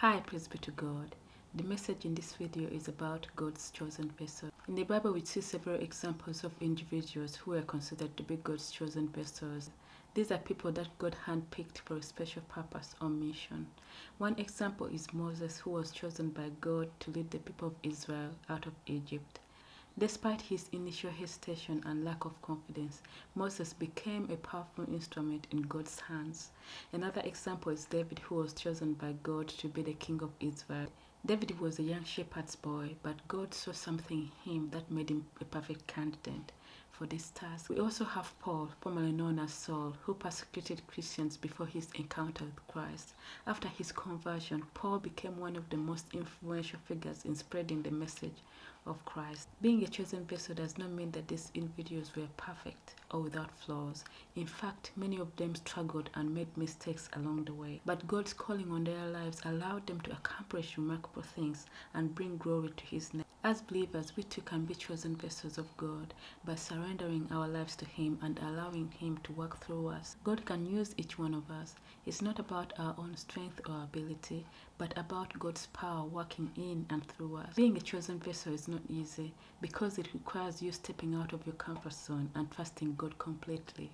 Hi, praise be to God. The message in this video is about God's chosen vessel. In the Bible, we see several examples of individuals who are considered to be God's chosen vessels. These are people that God handpicked for a special purpose or mission. One example is Moses, who was chosen by God to lead the people of Israel out of Egypt. Despite his initial hesitation and lack of confidence, Moses became a powerful instrument in God's hands. Another example is David, who was chosen by God to be the king of Israel. David was a young shepherd's boy, but God saw something in him that made him a perfect candidate for this task. We also have Paul, formerly known as Saul, who persecuted Christians before his encounter with Christ. After his conversion, Paul became one of the most influential figures in spreading the message of Christ. Being a chosen vessel does not mean that these individuals were perfect or without flaws. In fact, many of them struggled and made mistakes along the way. But God's calling on their lives allowed them to accomplish remarkable things and bring glory to His name. As believers, we too can be chosen vessels of God by surrendering our lives to Him and allowing Him to work through us. God can use each one of us. It's not about our own strength or ability, but about God's power working in and through us. Being a chosen vessel is not easy because it requires you stepping out of your comfort zone and trusting God completely.